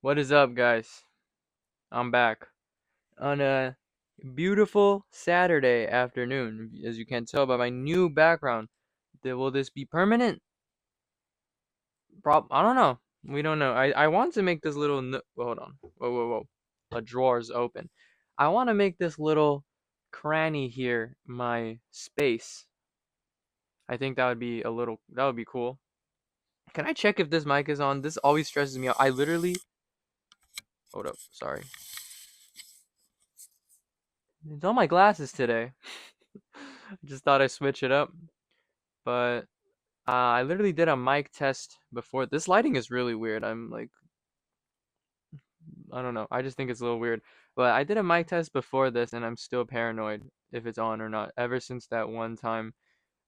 What is up, guys? I'm back on a beautiful Saturday afternoon. As you can tell by my new background, will this be permanent? I don't know. We don't know. I want to make this little. Hold on. Whoa, whoa, whoa. The drawer's open. I want to make this little cranny here my space. I think that would be a little. That would be cool. Can I check if this mic is on? This always stresses me out. I literally. Hold up. Sorry. It's on my glasses today. Just thought I'd switch it up. But I literally did a mic test before. This lighting is really weird. I'm like, I don't know. I just think it's a little weird. But I did a mic test before this, and I'm still paranoid if it's on or not. Ever since that one time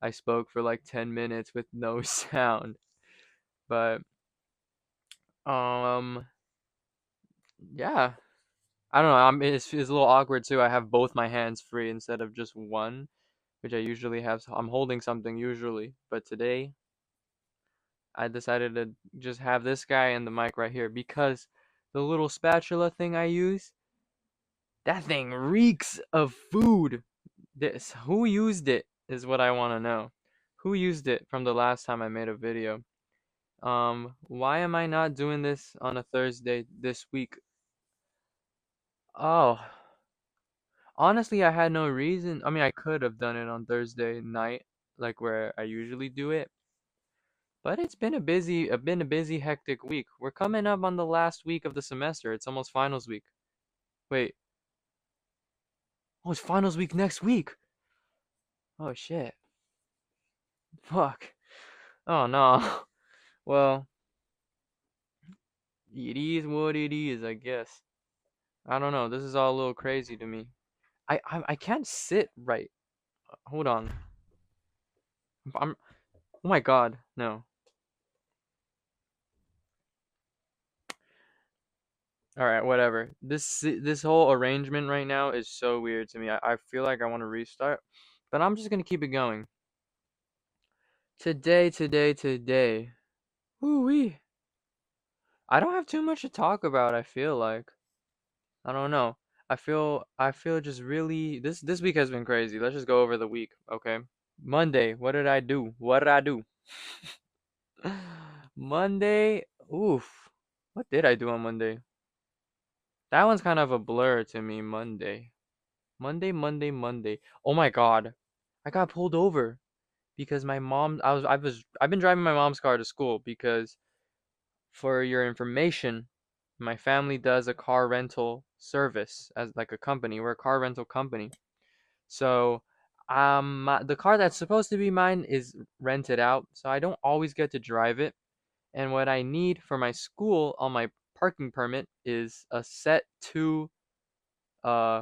I spoke for like 10 minutes with no sound. But, um, yeah. I don't know. It's a little awkward too. I have both my hands free instead of just one, which I usually have. I'm holding something usually, but today I decided to just have this guy and the mic right here because the little spatula thing I use, that thing reeks of food. Who used it is what I want to know. Who used it from the last time I made a video? Why am I not doing this on a Thursday this week? Oh, honestly, I had no reason. I mean, I could have done it on Thursday night, like where I usually do it. But it's been a busy, hectic week. We're coming up on the last week of the semester. It's almost finals week. Wait, oh, it's finals week next week. Oh shit. Fuck. Oh no. Well, it is what it is, I guess. I don't know. This is all a little crazy to me. I can't sit right. Hold on. I'm. Oh my god. No. All right. Whatever. This whole arrangement right now is so weird to me. I feel like I want to restart, but I'm just gonna keep it going. Today. Woo wee. I don't have too much to talk about, I feel like. I don't know. I feel just really this week has been crazy. Let's just go over the week, okay? Monday, what did I do? What did I do? Monday, oof. What did I do on Monday? That one's kind of a blur to me, Monday. Monday. Oh my God. I got pulled over because my mom I've been driving my mom's car to school because for your information, my family does a car rental service as like a company. We're a car rental company. So, the car that's supposed to be mine is rented out, so I don't always get to drive it. And what I need for my school on my parking permit is a set uh,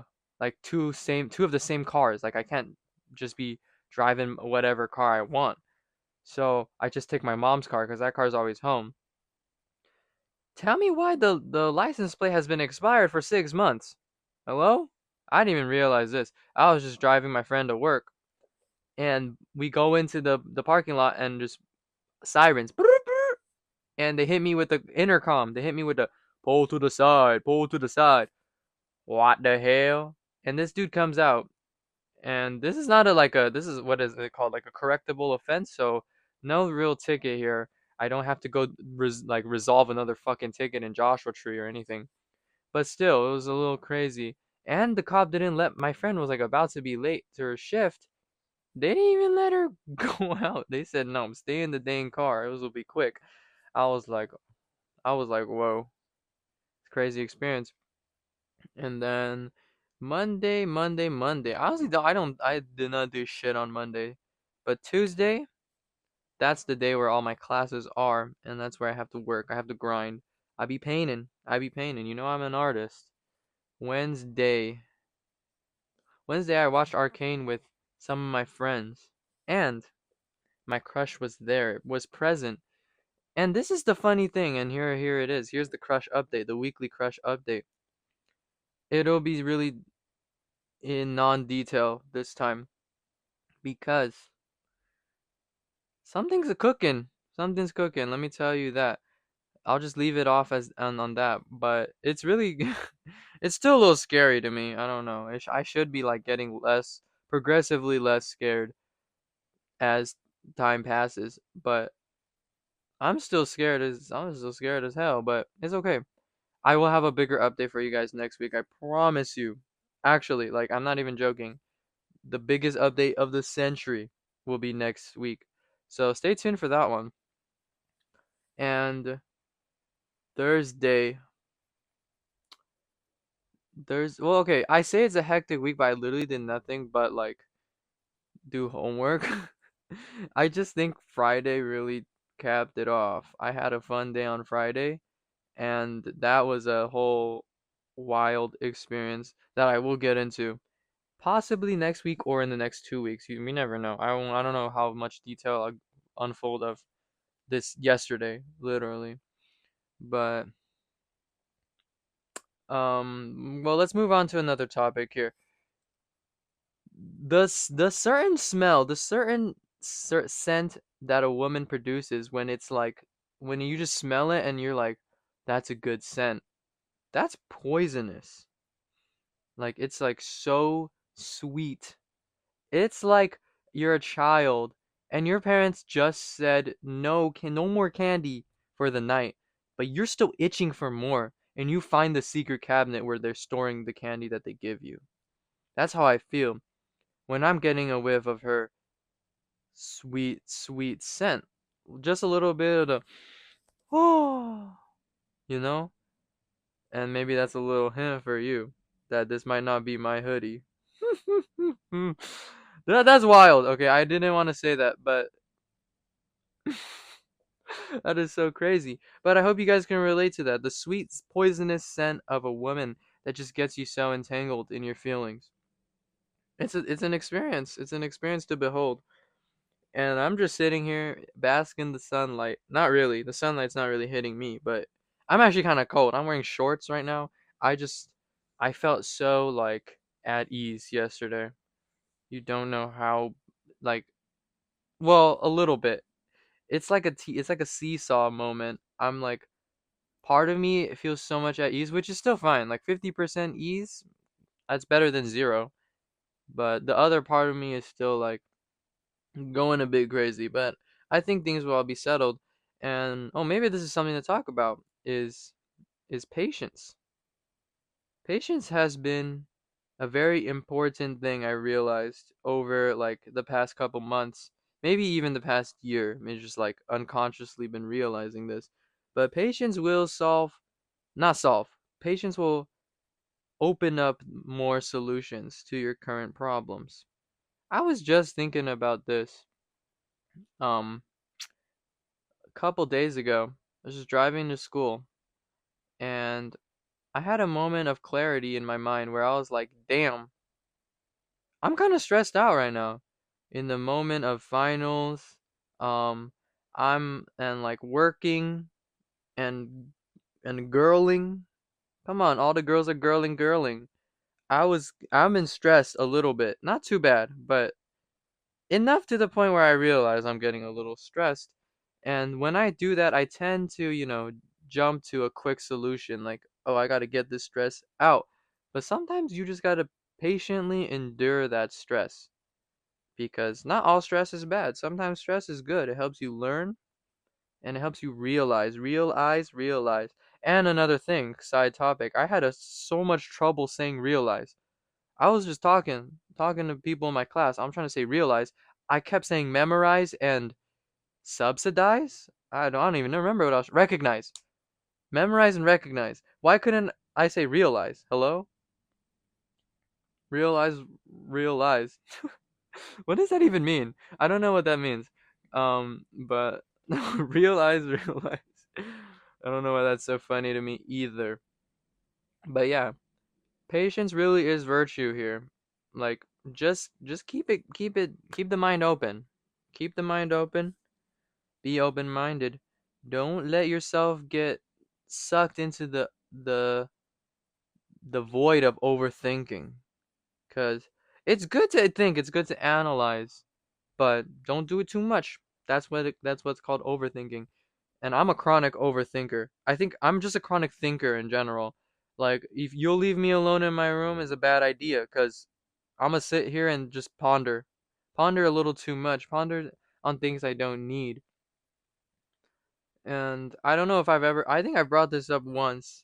two of the same cars. Like I can't just be driving whatever car I want. So I just take my mom's car because that car's always home. Tell me why the license plate has been expired for 6 months. Hello? I didn't even realize this. I was just driving my friend to work, and we go into the parking lot and just sirens, and they hit me with the intercom. They hit me with the pull to the side, pull to the side. What the hell? And this dude comes out, and this is not this is what is it called, like a correctable offense. So no real ticket here. I don't have to go resolve another fucking ticket in Joshua Tree or anything. But still, it was a little crazy. And the cop didn't let my friend was like about to be late to her shift. They didn't even let her go out. They said, "No, stay in the dang car. It will be quick." I was like, "Whoa, it's a crazy experience." And then Monday. Honestly, though, I did not do shit on Monday. But Tuesday, that's the day where all my classes are, and that's where I have to work. I have to grind. I be painting. You know, I'm an artist. Wednesday. Wednesday, I watched Arcane with some of my friends, and my crush was there, was present. And this is the funny thing, and here it is. Here's the crush update, the weekly crush update. It'll be really in non-detail this time because something's cooking. Something's cooking. Let me tell you that. I'll just leave it off as on that. But it's really, it's still a little scary to me. I don't know. I should be like getting less, progressively less scared as time passes. But I'm still scared as hell. But it's okay. I will have a bigger update for you guys next week. I promise you. Actually, like I'm not even joking. The biggest update of the century will be next week. So stay tuned for that one. And Thursday, well, okay. I say it's a hectic week, but I literally did nothing but like do homework. I just think Friday really capped it off. I had a fun day on Friday, and that was a whole wild experience that I will get into possibly next week or in the next 2 weeks. We never know. I don't know how much detail I'll unfold of this yesterday, literally. But well, let's move on to another topic here. The certain smell, the certain scent that a woman produces when it's like when you just smell it and you're like, that's a good scent. That's poisonous. Like it's like so sweet. It's like you're a child and your parents just said no more candy for the night, but you're still itching for more and you find the secret cabinet where they're storing the candy that they give you. That's how I feel when I'm getting a whiff of her sweet, sweet scent. Just a little bit of the oh, you know? And maybe that's a little hint for you that this might not be my hoodie. That's wild. Okay, I didn't want to say that, but that is so crazy. But I hope you guys can relate to that. The sweet, poisonous scent of a woman that just gets you so entangled in your feelings. It's an experience. It's an experience to behold. And I'm just sitting here basking in the sunlight. Not really. The sunlight's not really hitting me, but I'm actually kind of cold. I'm wearing shorts right now. I just I felt so like at ease yesterday. You don't know how like well, a little bit. It's like a seesaw moment. I'm like part of me feels so much at ease, which is still fine. Like 50% ease, that's better than zero. But the other part of me is still like going a bit crazy. But I think things will all be settled. And oh, maybe this is something to talk about is patience. Patience has been a very important thing I realized over like the past couple months, maybe even the past year. Maybe just like unconsciously been realizing this. But patience will not solve. Patience will open up more solutions to your current problems. I was just thinking about this um a couple days ago. I was just driving to school and I had a moment of clarity in my mind where I was like, "Damn, I'm kind of stressed out right now." In the moment of finals, um I'm and like working and girling. Come on, all the girls are girling. I'm in stress a little bit. Not too bad, but enough to the point where I realize I'm getting a little stressed. And when I do that, I tend to, jump to a quick solution like, "Oh, I got to get this stress out." But sometimes you just got to patiently endure that stress because not all stress is bad. Sometimes stress is good. It helps you learn and it helps you realize. And another thing, side topic, I had so much trouble saying realize. I was just talking to people in my class. I'm trying to say realize. I kept saying memorize and subsidize. I don't even remember what else. Recognize, memorize, and recognize. Why couldn't I say realize? Hello, realize, realize. What does that even mean? I don't know what that means. But realize. I don't know why that's so funny to me either. But yeah, patience really is virtue here. Like just keep the mind open. Keep the mind open. Be open-minded. Don't let yourself get sucked into the void of overthinking cuz it's good to think, it's good to analyze, but don't do it too much. That's what's called overthinking. and I'm a chronic overthinker. I think I'm just a chronic thinker in general. Like, if you'll leave me alone in my room is a bad idea, cause I'm gonna sit here and just ponder a little too much, ponder on things I don't need. And I don't know if I think I brought this up once,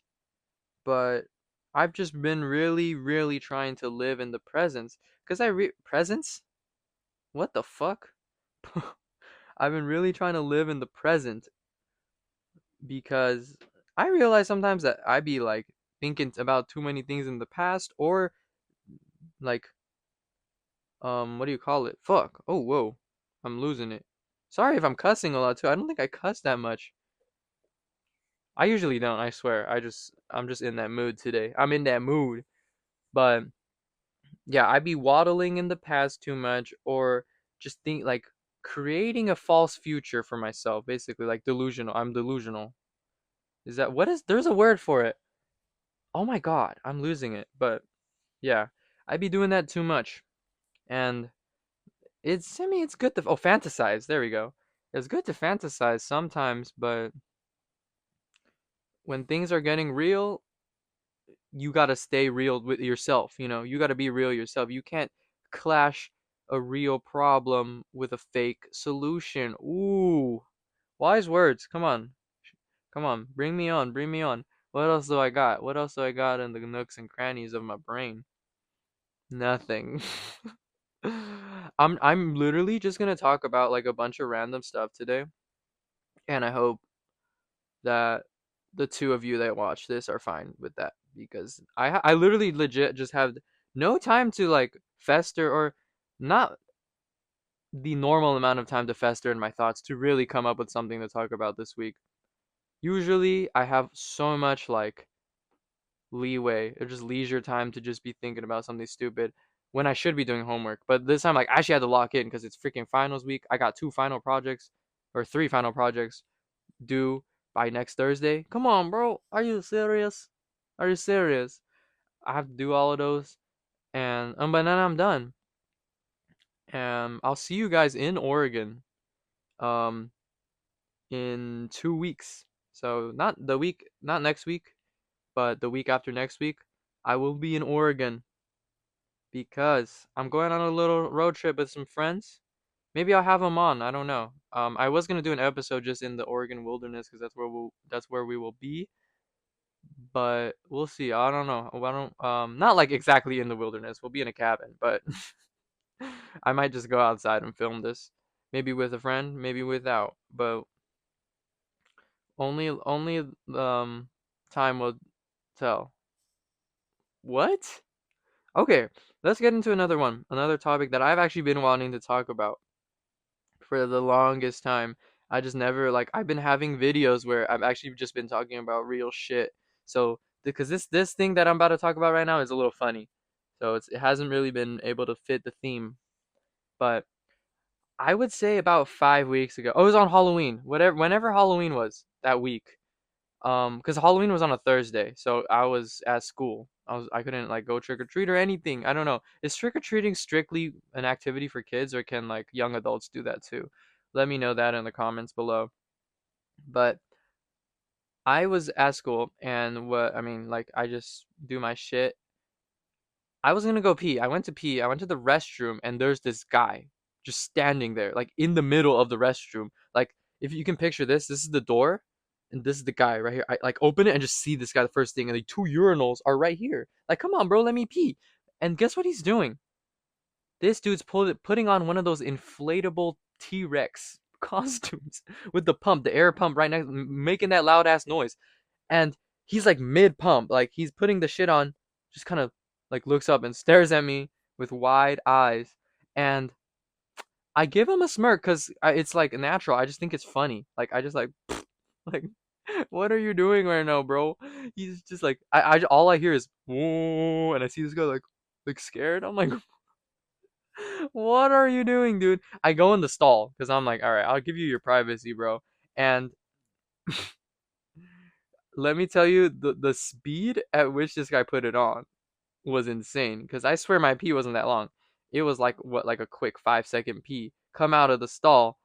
but I've just been really, really trying to live in the presence. Cause presence? What the fuck? I've been really trying to live in the present because I realize sometimes that I be like thinking about too many things in the past or like what do you call it? Fuck. Oh whoa. I'm losing it. Sorry if I'm cussing a lot too. I don't think I cuss that much. I usually don't, I swear. I'm just in that mood today. I'm in that mood. But yeah, I be waddling in the past too much or just think like creating a false future for myself, basically like delusional. I'm delusional. Is that what is there's a word for it. Oh my god, I'm losing it. But yeah, I be doing that too much. And I mean it's good to fantasize. There we go. It's good to fantasize sometimes, but when things are getting real, you got to stay real with yourself, you know? You got to be real yourself. You can't clash a real problem with a fake solution. Ooh. Wise words. Come on. Come on. Bring me on. Bring me on. What else do I got? What else do I got in the nooks and crannies of my brain? Nothing. I'm literally just gonna talk about like a bunch of random stuff today, and I hope that the two of you that watch this are fine with that because I literally legit just have no time to like fester or not the normal amount of time to fester in my thoughts to really come up with something to talk about this week. Usually I have so much like leeway or just leisure time to just be thinking about something stupid when I should be doing homework. But this time, like, I actually had to lock in because it's freaking finals week. I got two final projects or three final projects due by next Thursday. Come on, bro. Are you serious? Are you serious? I have to do all of those, and but then I'm done. And I'll see you guys in Oregon, um, in 2 weeks. So not next week, but the week after next week. I will be in Oregon because I'm going on a little road trip with some friends. Maybe I'll have them on. I don't know. I was gonna do an episode just in the Oregon wilderness because that's where we will be. But we'll see. I don't know. I don't. Not like exactly in the wilderness. We'll be in a cabin, but I might just go outside and film this. Maybe with a friend, maybe without. But only time will tell. What? Okay, let's get into another one. Another topic that I've actually been wanting to talk about for the longest time. I just never like I've been having videos where I've actually just been talking about real shit. So because this thing that I'm about to talk about right now is a little funny. So it hasn't really been able to fit the theme. But I would say about 5 weeks ago. Oh, it was on Halloween. Whenever Halloween was that week. Because Halloween was on a Thursday, so I was at school. I couldn't like go trick or treat or anything. I don't know. Is trick or treating strictly an activity for kids, or can like young adults do that too? Let me know that in the comments below. But I was at school, and what I mean, like I just do my shit. I was gonna go pee. I went to pee. I went to the restroom, and there's this guy just standing there, like in the middle of the restroom. Like if you can picture this is the door, and this is the guy right here. I like open it and just see this guy the first thing, and the two urinals are right here. Like, come on, bro, let me pee. And guess what he's doing? This dude's putting on one of those inflatable T-Rex costumes with the pump, the air pump right next, making that loud ass noise. And he's like mid pump, like he's putting the shit on, just kind of like looks up and stares at me with wide eyes. And I give him a smirk because it's like natural. I just think it's funny. Like I just like, like, what are you doing right now, bro? He's just like, all I hear is whoa, and I see this guy like scared. I'm like, what are you doing, dude? I go in the stall because I'm like, all right, I'll give you your privacy, bro. And let me tell you, the speed at which this guy put it on was insane. Because I swear my pee wasn't that long. It was like what, like a quick 5-second pee. Come out of the stall,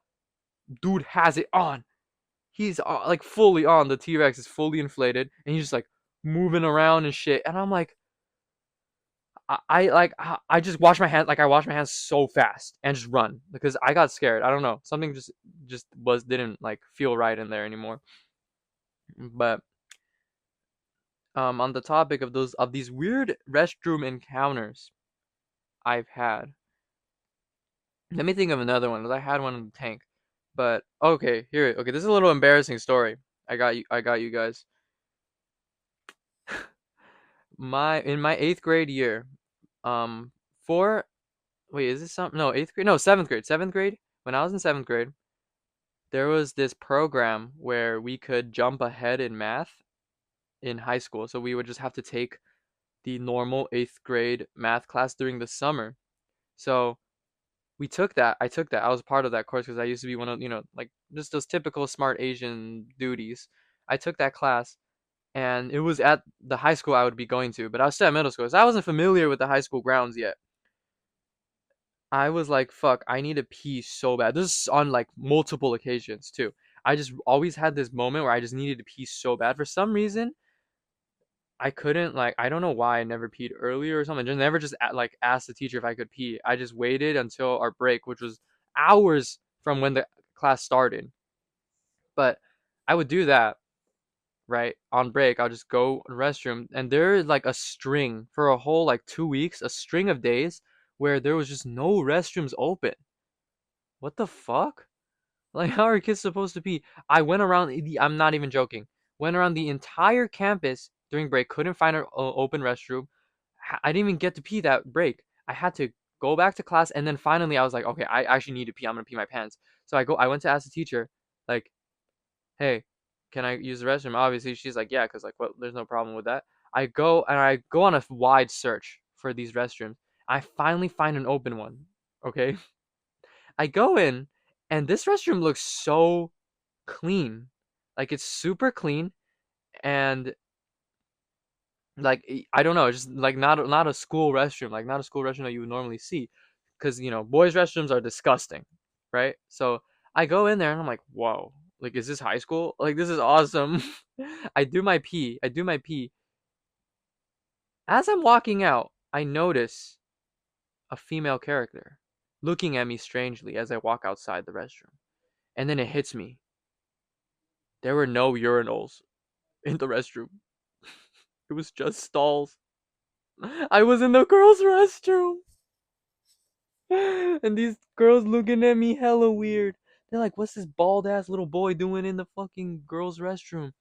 dude has it on. He's like fully on. The T-Rex is fully inflated, and he's just like moving around and shit. And I'm like, I just wash my hands. Like I wash my hands so fast and just run because I got scared. I don't know. Something just was didn't like feel right in there anymore. But on the topic of these weird restroom encounters I've had. Let me think of another one. 'Cause I had one in the tank. But okay, here. Okay, this is a little embarrassing story. I got you guys. My in my eighth grade year, um, for wait, is this something? No, eighth grade. No, seventh grade. Seventh grade. When I was in seventh grade, there was this program where we could jump ahead in math in high school. So we would just have to take the normal eighth grade math class during the summer. So we took that. I took that. I was part of that course because I used to be one of, like just those typical smart Asian duties. I took that class and it was at the high school I would be going to, but I was still at middle school. So I wasn't familiar with the high school grounds yet. I was like, fuck, I need to pee so bad. This is on like multiple occasions too. I just always had this moment where I just needed to pee so bad. For some reason, I couldn't like I don't know why I never peed earlier or something. Just never just like asked the teacher if I could pee. I just waited until our break, which was hours from when the class started. But I would do that, right? On break, I'll just go to the restroom and there is like a string for a whole like 2 weeks, a string of days where there was just no restrooms open. What the fuck? Like how are kids supposed to pee? I went around I'm not even joking. Went around the entire campus during break, couldn't find an open restroom. I didn't even get to pee that break. I had to go back to class, and then finally I was like, okay, I actually need to pee. I'm gonna pee my pants. So I went to ask the teacher, like, hey, can I use the restroom? Obviously, she's like, yeah, because like, what? There's no problem with that. I go on a wide search for these restrooms. I finally find an open one. Okay, I go in, and this restroom looks so clean, like it's super clean, and like I don't know, it's just like not a school restroom, like not a school restroom that you would normally see, because boys' restrooms are disgusting, right? So I go in there and I'm like, whoa, like is this high school? Like this is awesome. I do my pee. As I'm walking out, I notice a female character looking at me strangely as I walk outside the restroom, and then it hits me. There were no urinals in the restroom. It was just stalls. I was in the girls' restroom. And these girls looking at me hella weird. They're like, what's this bald ass little boy doing in the fucking girls' restroom?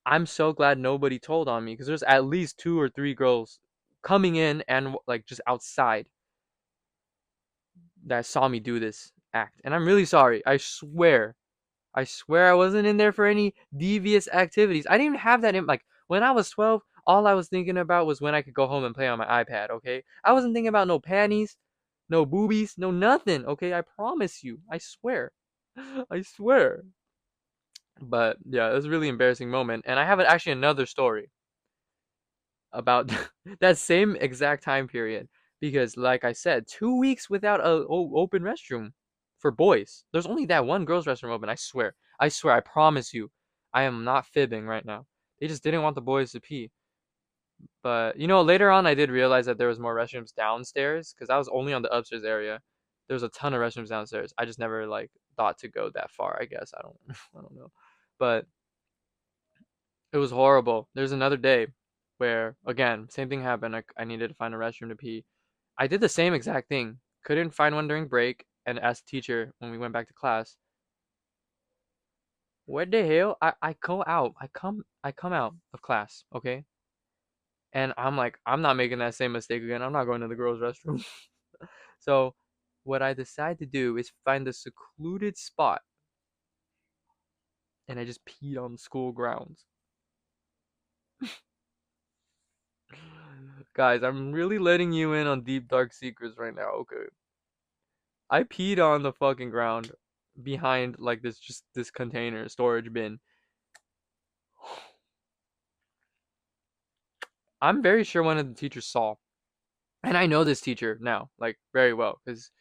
I'm so glad nobody told on me because there's at least two or three girls coming in and like just outside that saw me do this act. And I'm really sorry. I swear. I swear I wasn't in there for any devious activities. I didn't even have that in like when I was 12, all I was thinking about was when I could go home and play on my iPad, okay? I wasn't thinking about no panties, no boobies, no nothing, okay? I promise you. I swear. I swear. But yeah, it was a really embarrassing moment. And I have actually another story about that same exact time period. Because, like I said, 2 weeks without a open restroom for boys. There's only that one girls' restroom open. I swear. I swear. I promise you. I am not fibbing right now. They just didn't want the boys to pee. But later on, I did realize that there was more restrooms downstairs because I was only on the upstairs area. There's a ton of restrooms downstairs. I just never like thought to go that far. I guess I don't. I don't know. But it was horrible. There's another day where, again, same thing happened. I needed to find a restroom to pee. I did the same exact thing. Couldn't find one during break and asked the teacher when we went back to class, what the hell? I go out. I come out of class, okay? And I'm like, I'm not making that same mistake again. I'm not going to the girls' restroom. So what I decide to do is find a secluded spot and I just peed on the school grounds. Guys, I'm really letting you in on deep dark secrets right now, okay? I peed on the fucking ground behind like this container storage bin. I'm very sure one of the teachers saw. And I know this teacher now, like very well, because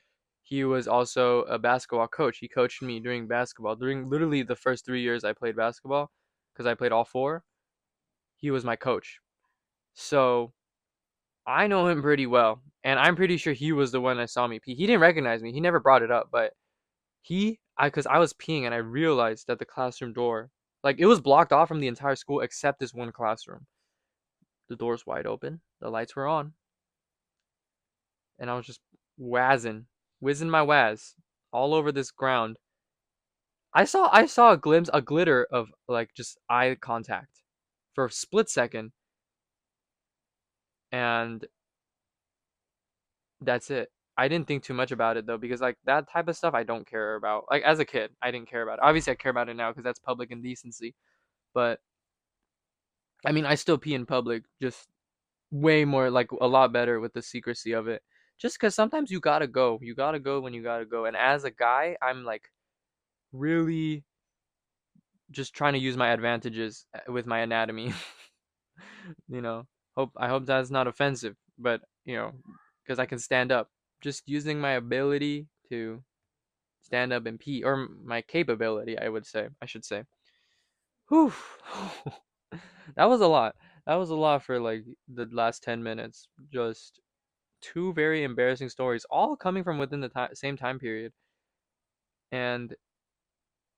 he was also a basketball coach. He coached me during basketball during literally the first 3 years I played basketball because I played all four. He was my coach, so I know him pretty well, and I'm pretty sure he was the one that saw me pee. He didn't recognize me. He never brought it up, but because I was peeing and I realized that the classroom door, like it was blocked off from the entire school except this one classroom. The door's wide open, the lights were on, and I was just whizzing my waz all over this ground. I saw a glimpse, a glitter of like just eye contact for a split second, and that's it. I didn't think too much about it though because like that type of stuff I don't care about. Like as a kid, I didn't care about it. Obviously, I care about it now because that's public indecency. But I mean, I still pee in public, just way more like a lot better with the secrecy of it. Just because sometimes you gotta go. You gotta go when you gotta go. And as a guy, I'm like really just trying to use my advantages with my anatomy. you know, I hope that's not offensive, but because I can stand up. Just using my ability to stand up and pee, or my capability, I should say. Whew. that was a lot. That was a lot for like the last 10 minutes. Just two very embarrassing stories, all coming from within the same time period. And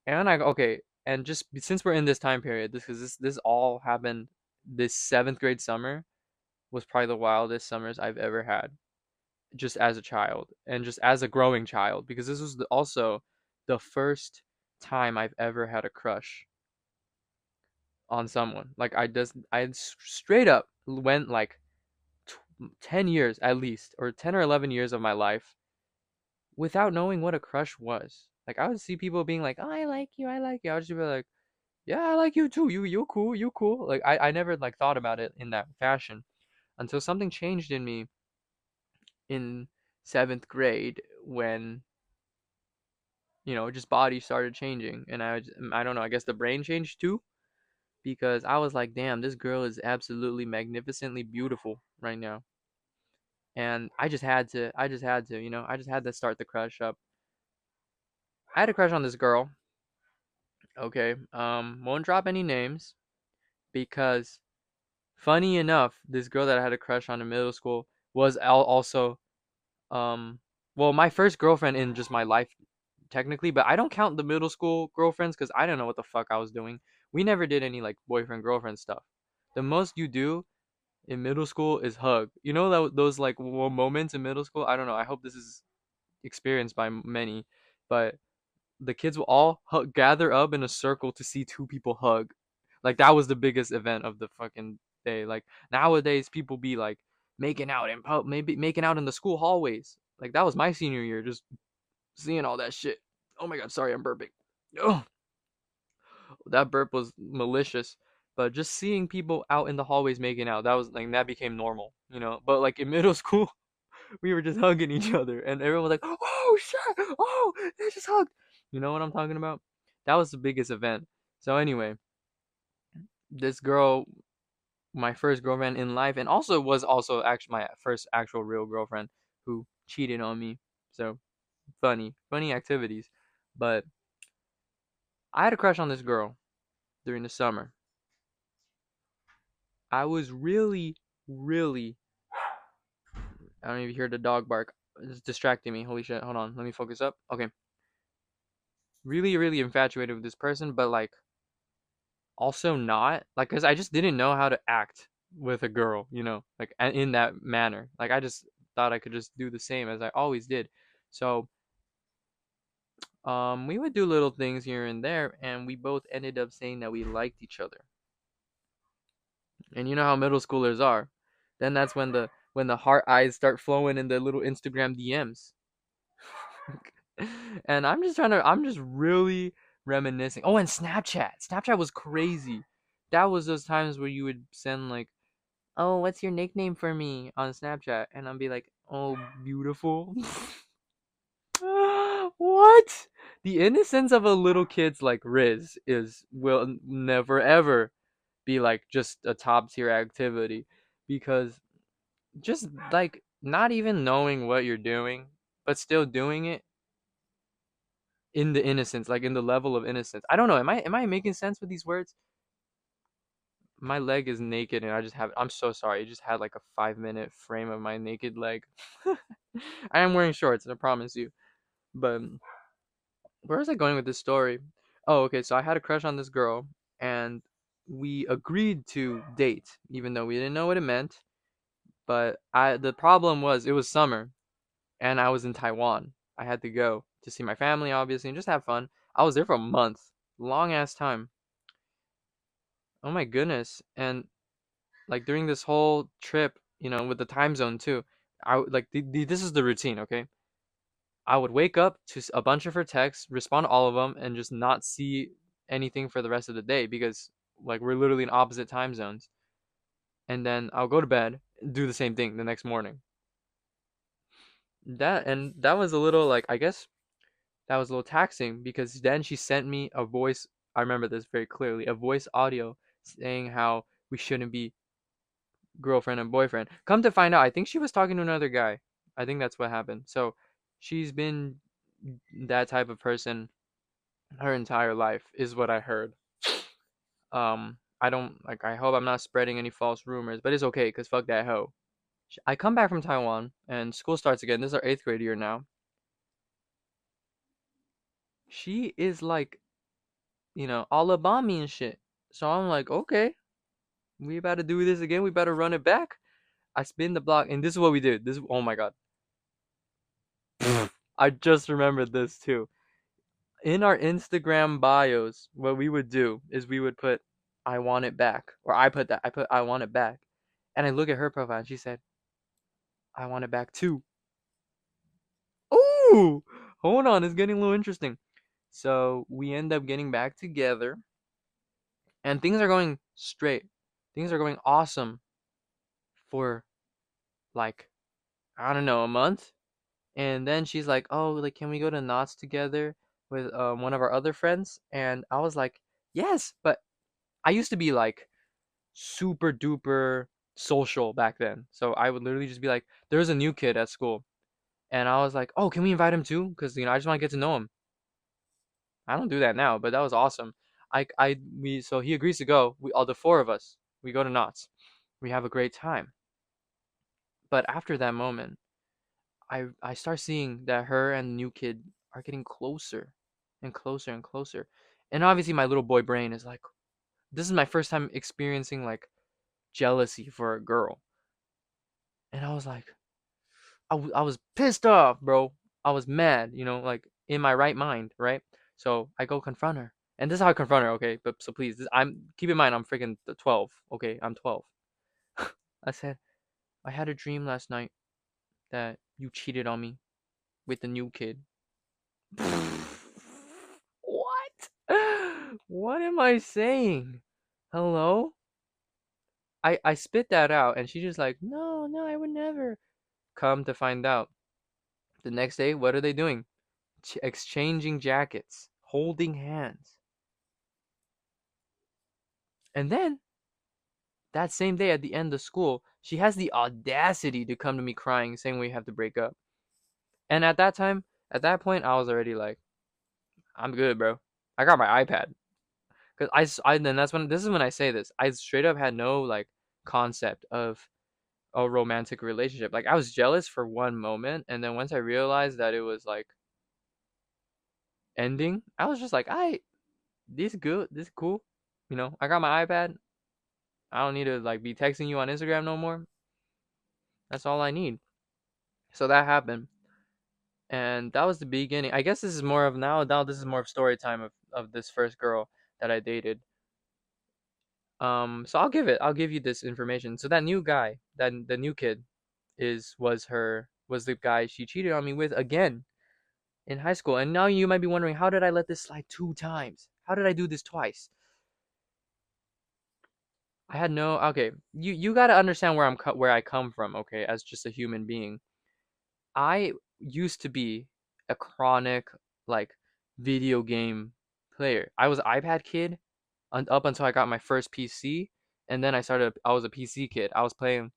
okay, and just since we're in this time period, this all happened this seventh grade summer was probably the wildest summers I've ever had, just as a child and just as a growing child, because this was also the first time I've ever had a crush on someone. Like I straight up went like 10 years at least, or 10 or 11 years of my life without knowing what a crush was. Like I would see people being like, "Oh, I like you, I like you." I would just be like, "Yeah, I like you too. You cool, you cool." Like I never like thought about it in that fashion until something changed in me in seventh grade when just body started changing, and I don't know. I guess the brain changed too because I was like, "Damn, this girl is absolutely magnificently beautiful right now." And I just had to start the crush up. I had a crush on this girl. Okay, won't drop any names because funny enough, this girl that I had a crush on in middle school was also um well, my first girlfriend in just my life technically, but I don't count the middle school girlfriends because I don't know what the fuck I was doing. We never did any like boyfriend girlfriend stuff. The most you do in middle school is hug. You know those like moments in middle school. I don't know. I hope this is experienced by many, but the kids will all gather up in a circle to see two people hug. Like that was the biggest event of the fucking day. Like nowadays, people be like making out in maybe making out in the school hallways. Like that was my senior year, just seeing all that shit. Oh my god, sorry, I'm burping. Oh, that burp was malicious. But just seeing people out in the hallways making out, that was like that became normal. But like in middle school, we were just hugging each other, and everyone was like, "Oh shit! Oh, they just hugged." You know what I'm talking about? That was the biggest event. So anyway, this girl, my first girlfriend in life, and also was also actually my first actual real girlfriend who cheated on me. So funny activities. But I had a crush on this girl during the summer. I was really, really. I don't even hear the dog bark. It's distracting me. Holy shit! Hold on. Let me focus up. Okay. Really, really infatuated with this person, but like also not like because I just didn't know how to act with a girl, like in that manner. Like I just thought I could just do the same as I always did. So we would do little things here and there, and we both ended up saying that we liked each other. And you know how middle schoolers are. Then that's when the heart eyes start flowing in the little Instagram DMs. And I'm just really reminiscing. Oh, and Snapchat. Snapchat was crazy. That was those times where you would send like, "Oh, what's your nickname for me?" on Snapchat, and I'd be like, "Oh, beautiful." What? The innocence of a little kid's like Riz will never ever be like just a top tier activity because just like not even knowing what you're doing, but still doing it in the innocence, like in the level of innocence. I don't know. Am I making sense with these words? My leg is naked and I just have I'm so sorry. I just had like a 5 minute frame of my naked leg. I am wearing shorts, I promise you. But where was I going with this story? Oh, okay. So I had a crush on this girl, and we agreed to date, even though we didn't know what it meant. But the problem was it was summer, and I was in Taiwan. I had to go to see my family, obviously, and just have fun. I was there for a month, long ass time. Oh my goodness! And like during this whole trip, with the time zone too, like this is the routine, okay? I would wake up to a bunch of her texts, respond to all of them, and just not see anything for the rest of the day because like we're literally in opposite time zones. And then I'll go to bed, do the same thing the next morning. That was a little like I guess that was a little taxing because then she sent me a voice. I remember this very clearly, a voice audio saying how we shouldn't be girlfriend and boyfriend. Come to find out, I think she was talking to another guy. I think that's what happened. So she's been that type of person her entire life is what I heard. I don't like. I hope I'm not spreading any false rumors, but it's okay because fuck that hoe. I come back from Taiwan and school starts again. This is our eighth grade year now. She is like, all about me and shit. So I'm like, okay, we about to do this again. We better run it back. I spin the block, and this is what we did. Oh my god, I just remembered this too. In our Instagram bios, what we would do is we would put I want it back. Or I put I want it back. And I look at her profile and she said, I want it back too. Ooh! Hold on, it's getting a little interesting. So we end up getting back together and things are going straight. Things are going awesome for like, I don't know, a month. And then she's like, "Oh, like can we go to Knott's together with one of our other friends?" And I was like, "Yes," but I used to be like super duper social back then. So I would literally just be like, there's a new kid at school. And I was like, oh, can we invite him too? Because, I just want to get to know him. I don't do that now, but that was awesome. So he agrees to go. All the four of us, we go to Knott's. We have a great time. But after that moment, I start seeing that her and the new kid are getting closer and closer and closer. And obviously my little boy brain is like, this is my first time experiencing like jealousy for a girl. And I was like, I was pissed off, bro. I was mad, like in my right mind, right? So I go confront her. And this is how I confront her, okay? But so please, keep in mind I'm freaking 12, okay? I'm 12. I said, I had a dream last night that you cheated on me with the new kid. What? What am I saying? Hello? I spit that out and she's just like, no, no, I would never. Come to find out, the next day, what are they doing? Exchanging jackets, holding hands. And then that same day at the end of school, she has the audacity to come to me crying, saying we have to break up. And at that point, I was already like, I'm good, bro. I got my iPad. Then this is when I say this. I straight up had no like concept of a romantic relationship. Like I was jealous for one moment, and then once I realized that it was like ending, I was just like, this good, this cool. I got my iPad. I don't need to like be texting you on Instagram no more. That's all I need. So that happened, and that was the beginning. I guess this is more of now. This is more of story time of this first girl that I dated. So I'll give you this information. So that new guy, that the new kid, was the guy she cheated on me with again in high school. And now you might be wondering, how did I let this slide two times? How did I do this twice? I had no okay. You got to understand where I come from, okay, as just a human being. I used to be a chronic like video game player. I was an iPad kid up until I got my first PC, and then I was a PC kid. I was playing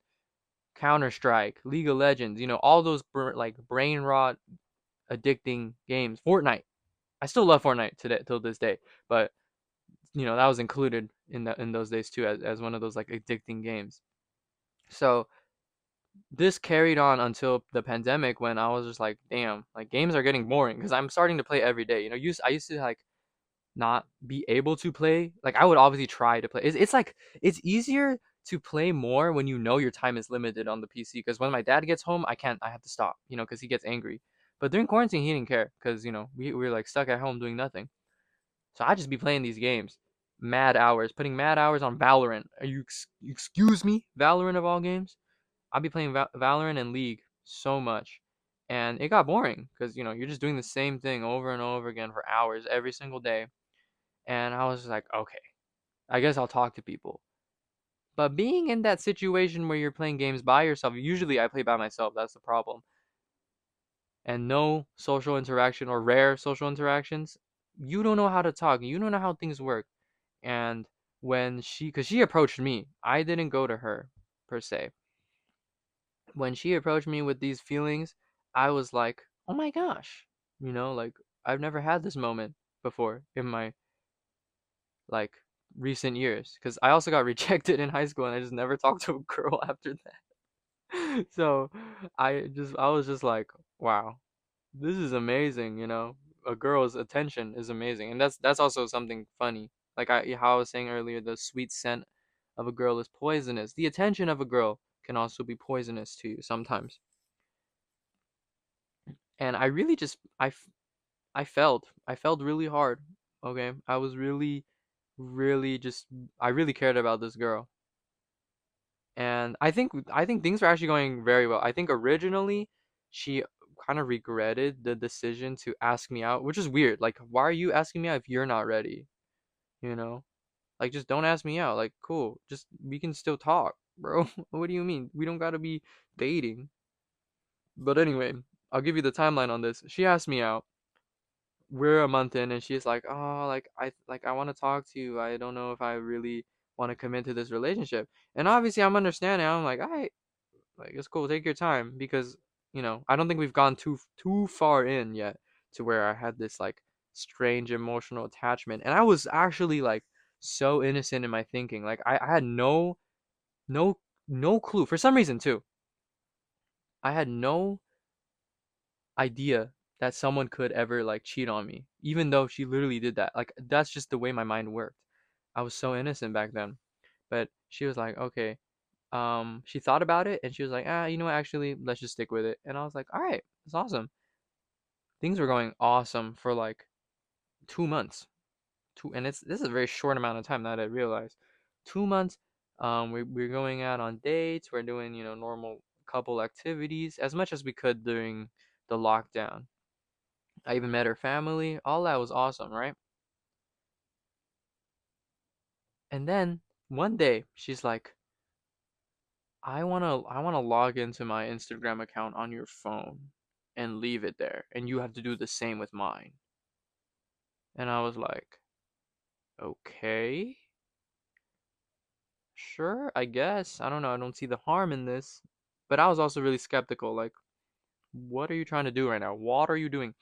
Counter Strike, League of Legends, all those like brain rot addicting games. Fortnite. I still love Fortnite today till this day, but that was included in those days too as one of those like addicting games. So this carried on until the pandemic when I was just like, damn, like games are getting boring because I'm starting to play every day. I used to like not be able to play. Like I would obviously try to play. It's like it's easier to play more when your time is limited on the PC. Because when my dad gets home, I can't. I have to stop. Because he gets angry. But during quarantine, he didn't care because we were like stuck at home doing nothing. So I just be playing these games, mad hours, putting mad hours on Valorant. Excuse me, Valorant of all games? I'll be playing Valorant and League so much, and it got boring because you're just doing the same thing over and over again for hours every single day. And I was just like, okay, I guess I'll talk to people. But being in that situation where you're playing games by yourself, usually I play by myself. That's the problem. And no social interaction or rare social interactions, you don't know how to talk. You don't know how things work. And because she approached me, I didn't go to her per se. When she approached me with these feelings, I was like, oh my gosh, like I've never had this moment before in my like recent years. Because I also got rejected in high school and I just never talked to a girl after that. So I was just like, wow, this is amazing. A girl's attention is amazing, and that's also something funny. Like how I was saying earlier, the sweet scent of a girl is poisonous. The attention of a girl can also be poisonous to you sometimes. And I really just I felt really hard. Okay, I was really really just I really cared about this girl, and I think things were actually going very well. I think originally she kind of regretted the decision to ask me out, which is weird. Like, why are you asking me out if you're not ready? You know, like just don't ask me out. Like, cool, just we can still talk, bro. What do you mean? We don't gotta be dating. But anyway, I'll give you the timeline on this. She asked me out. We're a month in, and she's like, "Oh, I want to talk to you. I don't know if I really want to commit to this relationship." And obviously, I'm understanding. I'm like, "All right, like it's cool. Take your time because I don't think we've gone too far in yet to where I had this like strange emotional attachment." And I was actually like so innocent in my thinking. Like I had no no clue for some reason too. I had no idea that someone could ever like cheat on me, even though she literally did that. Like that's just the way my mind worked. I was so innocent back then. But she was like, okay. She thought about it and she was like, you know what, actually, let's just stick with it. And I was like, all right, that's awesome. Things were going awesome for like 2 months. And this is a very short amount of time that I realized. 2 months. We're going out on dates. We're doing normal couple activities as much as we could during the lockdown. I even met her family. All that was awesome, right? And then one day she's like, I wanna log into my Instagram account on your phone and leave it there, and you have to do the same with mine. And I was like, okay, sure, I guess. I don't know. I don't see the harm in this. But I was also really skeptical. Like, what are you trying to do right now? What are you doing?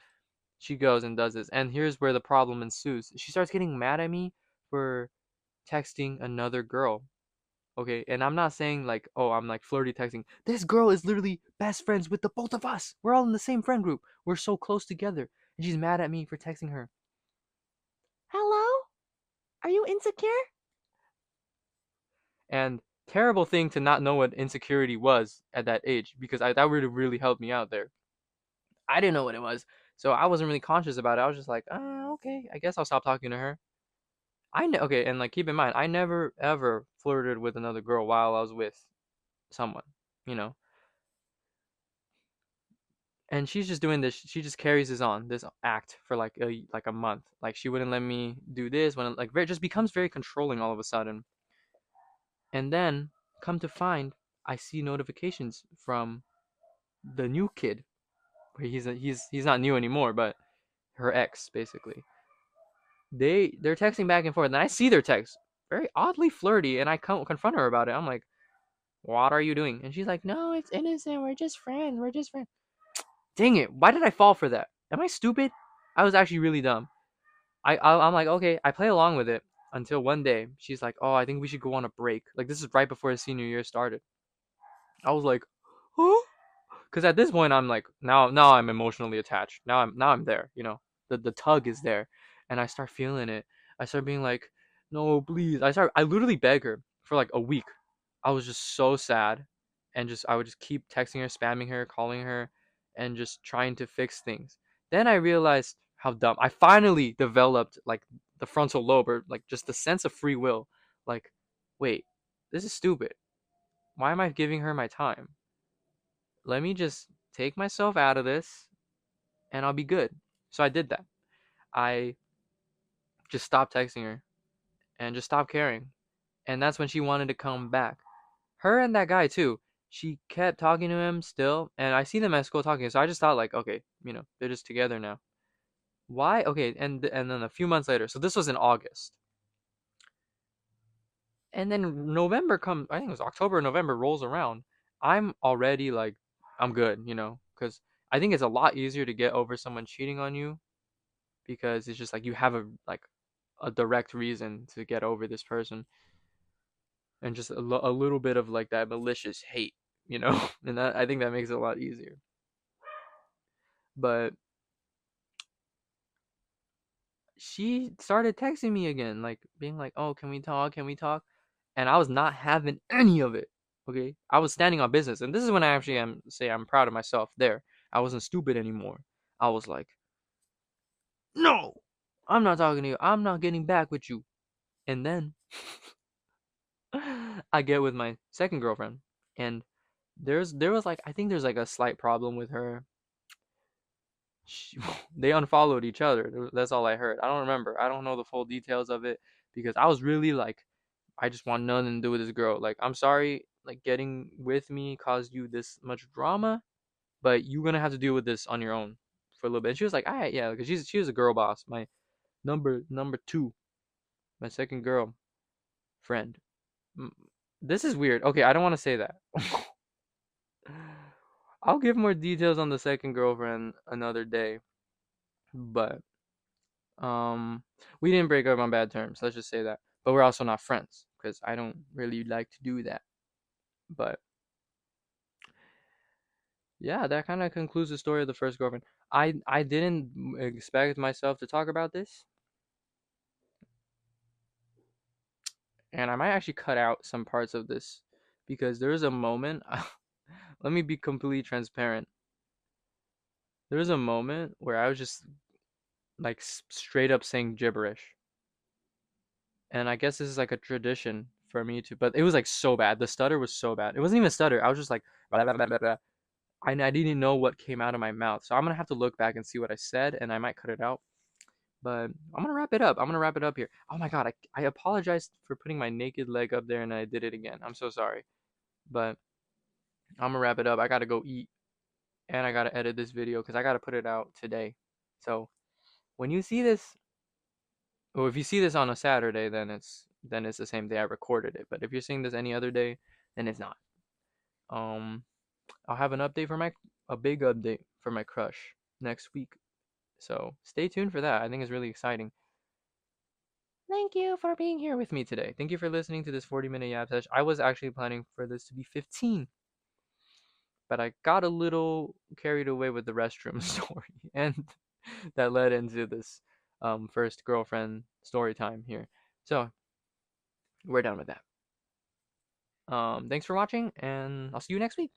She goes and does this, and here's where the problem ensues. She starts getting mad at me for texting another girl. Okay, and I'm not saying like, oh, I'm like flirty texting. This girl is literally best friends with the both of us. We're all in the same friend group. We're so close together. And she's mad at me for texting her. Hello? Are you insecure? And terrible thing to not know what insecurity was at that age because that would have really helped me out there. I didn't know what it was. So I wasn't really conscious about it. I was just like, okay, I guess I'll stop talking to her. Okay, and like keep in mind, I never ever flirted with another girl while I was with someone, you know. And she's just doing this. She just carries this act for like a month. Like she wouldn't let me do this when like very just becomes very controlling all of a sudden. And then come to find, I see notifications from the new kid. He's not new anymore, but her ex basically. They're texting back and forth, and I see their text very oddly flirty, and I confront her about it. I'm like, What are you doing? And she's like, no, it's innocent. We're just friends. We're just friends. Dang it. Why did I fall for that? Am I stupid? I was actually really dumb. I'm like, okay, I play along with it until one day she's like, oh, I think we should go on a break. Like, this is right before the senior year started. I was like, huh? Because at this point I'm like, now I'm emotionally attached. Now I'm there. The tug is there, and I start feeling it. I start being like, no, please. I literally beg her for like a week. I was just so sad, and just I would just keep texting her, spamming her, calling her, and just trying to fix things. Then I realized how dumb. I finally developed like the frontal lobe, or like just the sense of free will. Like, wait, this is stupid. Why am I giving her my time? Let me just take myself out of this, and I'll be good. So I did that. I just stopped texting her and just stopped caring. And that's when she wanted to come back. Her and that guy too. She kept talking to him still, and I see them at school talking. So I just thought like, okay, they're just together now. Why? Okay, and then a few months later. So this was in August, and then November comes. I think it was October, or November rolls around. I'm already like, I'm good, because I think it's a lot easier to get over someone cheating on you because it's just like you have a direct reason to get over this person, and just a little bit of like that malicious hate, and that I think that makes it a lot easier. But she started texting me again, like being like, "Oh, can we talk? Can we talk?" And I was not having any of it. Okay, I was standing on business, and this is when I actually say I'm proud of myself. There, I wasn't stupid anymore. I was like, "No, I'm not talking to you. I'm not getting back with you." And then I get with my second girlfriend, and there was like I think there's like a slight problem with her. She, they unfollowed each other. That's all I heard. I don't remember. I don't know the full details of it because I was really like, I just want nothing to do with this girl. Like, I'm sorry, like getting with me caused you this much drama, but you're gonna have to deal with this on your own for a little bit. And she was like, all right, yeah, because she was a girl boss. My number two, my second girl friend. This is weird. Okay, I don't want to say that. I'll give more details on the second girlfriend another day, but um, we didn't break up on bad terms. Let's just say that. But we're also not friends because I don't really like to do that. But yeah, that kind of concludes the story of the first girlfriend. I didn't expect myself to talk about this, and I might actually cut out some parts of this because there was a moment. Let me be completely transparent. There was a moment where I was just like straight up saying gibberish, and I guess this is like a tradition for me to. But it was like so bad. The stutter was so bad. It wasn't even a stutter. I was just like, blah, blah, blah, blah, blah. I didn't know what came out of my mouth, so I'm gonna have to look back and see what I said, and I might cut it out. But I'm gonna wrap it up. I'm gonna wrap it up here. Oh my god, I apologized for putting my naked leg up there, and I did it again. I'm so sorry. But I'm gonna wrap it up. I gotta go eat, and I gotta edit this video because I gotta put it out today. So when you see this, or if you see this on a Saturday, then it's the same day I recorded it. But if you're seeing this any other day, then it's not. Um, I'll have an update for a big update for my crush next week. So stay tuned for that. I think it's really exciting. Thank you for being here with me today. Thank you for listening to this 40-minute yap session. I was actually planning for this to be 15, but I got a little carried away with the restroom story, and that led into this first girlfriend story time here. So we're done with that. Thanks for watching, and I'll see you next week.